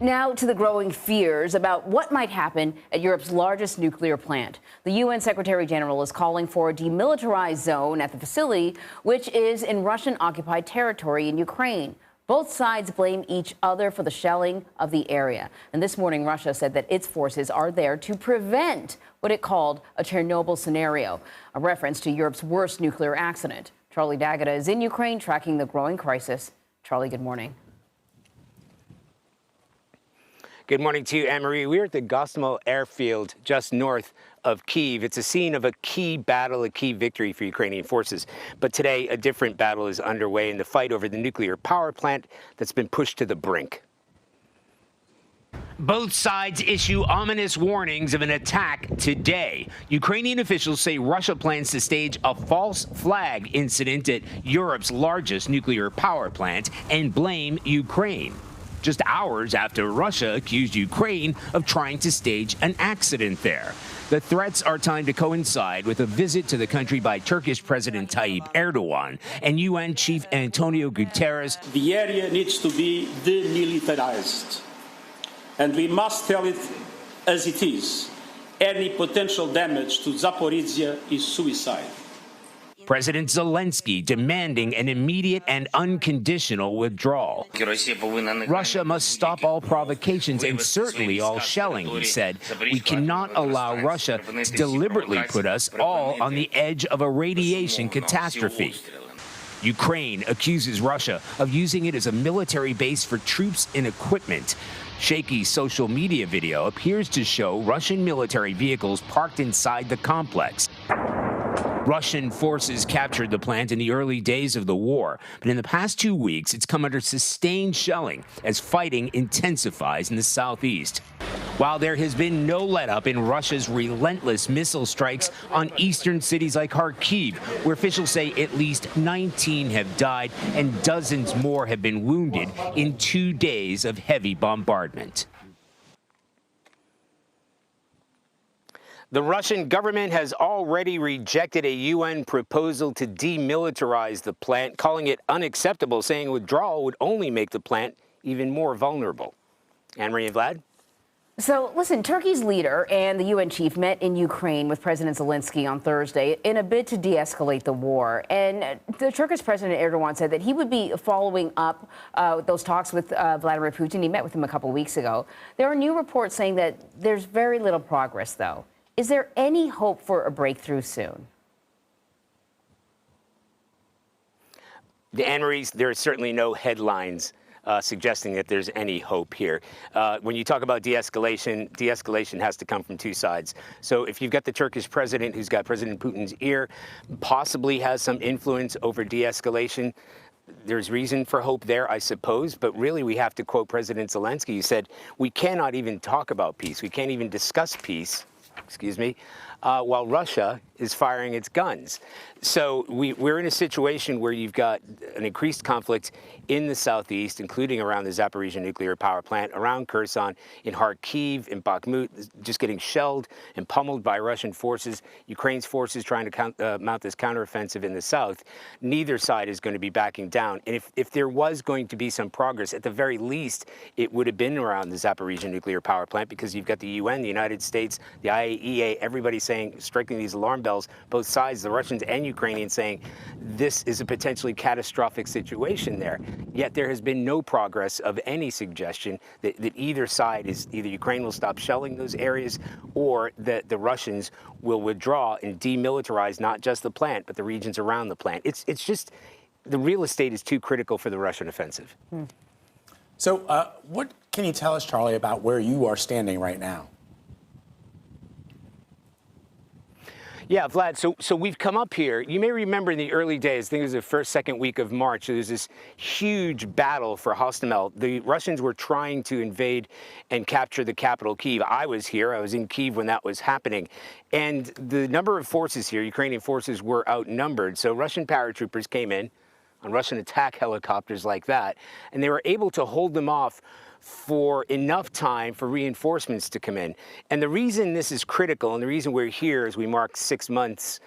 Now to the growing fears about what might happen at Europe's largest nuclear plant. The UN Secretary General is calling for a demilitarized zone at the facility, which is in Russian-occupied territory in Ukraine. Both sides blame each other for the shelling of the area. And this morning, Russia said that its forces are there to prevent what it called a Chernobyl scenario, a reference to Europe's worst nuclear accident. Charlie D'Agata is in Ukraine tracking the growing crisis. Charlie, good morning. Good morning to you, Anne-Marie. We're at the Hostomel airfield just north of Kyiv. It's a scene of a key battle, a key victory for Ukrainian forces. But today, a different battle is underway in the fight over the nuclear power plant that's been pushed to the brink. Both sides issue ominous warnings of an attack today. Ukrainian officials say Russia plans to stage a false flag incident at Europe's largest nuclear power plant and blame Ukraine, just hours after Russia accused Ukraine of trying to stage an accident there. The threats are timed to coincide with a visit to the country by Turkish President Tayyip Erdogan and UN Chief António Guterres. The area needs to be demilitarized, and we must tell it as it is. Any potential damage to Zaporizhzhia is suicide. President Zelensky demanding an immediate and unconditional withdrawal. Russia must stop all provocations and certainly all shelling, he said. We cannot allow Russia to deliberately put us all on the edge of a radiation catastrophe. Ukraine accuses Russia of using it as a military base for troops and equipment. Shaky social media video appears to show Russian military vehicles parked inside the complex. Russian forces captured the plant in the early days of the war, but in the past 2 weeks, it's come under sustained shelling as fighting intensifies in the southeast. While there has been no let-up in Russia's relentless missile strikes on eastern cities like Kharkiv, where officials say at least 19 have died and dozens more have been wounded in 2 days of heavy bombardment. The Russian government has already rejected a UN proposal to demilitarize the plant, calling it unacceptable, saying withdrawal would only make the plant even more vulnerable. Anne-Marie and Vlad? So, listen, Turkey's leader and the UN chief met in Ukraine with President Zelensky on Thursday in a bid to de-escalate the war. And the Turkish President Erdogan said that he would be following up those talks with Vladimir Putin. He met with him a couple weeks ago. There are new reports saying that there's very little progress, though. Is there any hope for a breakthrough soon? Anne-Marie, there are certainly no headlines suggesting that there's any hope here. When you talk about de-escalation, de-escalation has to come from two sides. So if you've got the Turkish president who's got President Putin's ear, possibly has some influence over de-escalation, there's reason for hope there, I suppose. But really, we have to quote President Zelensky. He said, we cannot even talk about peace. We can't even discuss peace, while Russia is firing its guns. So we're in a situation where you've got an increased conflict in the southeast, including around the Zaporizhzhia nuclear power plant, around Kherson, in Kharkiv, in Bakhmut, just getting shelled and pummeled by Russian forces. Ukraine's forces trying to mount this counteroffensive in the south. Neither side is going to be backing down. And if there was going to be some progress, at the very least, it would have been around the Zaporizhzhia nuclear power plant, because you've got the UN, the United States, the IAEA, everybody saying, striking these alarm bells, both sides, the Russians and Ukrainians, saying this is a potentially catastrophic situation there. Yet there has been no progress of any suggestion that either side is, either Ukraine will stop shelling those areas or that the Russians will withdraw and demilitarize not just the plant, but the regions around the plant. It's just, the real estate is too critical for the Russian offensive. So what can you tell us, Charlie, about where you are standing right now? Yeah, Vlad, so we've come up here. You may remember in the early days, I think it was the first, second week of March, there was this huge battle for Hostomel. The Russians were trying to invade and capture the capital, Kyiv. I was here. I was in Kyiv when that was happening. And the number of forces here, Ukrainian forces, were outnumbered. So Russian paratroopers came in, on Russian attack helicopters like that, and they were able to hold them off for enough time for reinforcements to come in. And the reason this is critical, and the reason we're here as we mark 6 months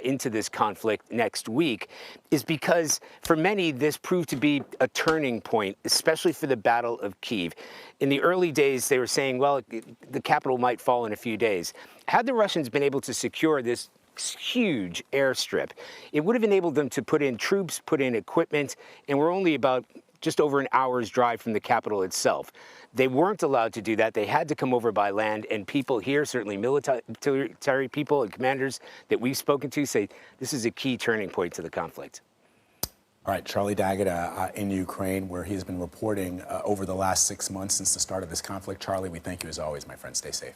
into this conflict next week, is because for many this proved to be a turning point, especially for the Battle of Kyiv. In the early days, they were saying, well, the capital might fall in a few days. Had the Russians been able to secure this huge airstrip, it would have enabled them to put in troops, put in equipment, and we're only about just over an hour's drive from the capital itself. They weren't allowed to do that. They had to come over by land, and people here, certainly military people and commanders that we've spoken to, say this is a key turning point to the conflict. All right, Charlie Daggett in Ukraine, where he's been reporting over the last 6 months since the start of this conflict. Charlie, we thank you as always, my friend. Stay safe.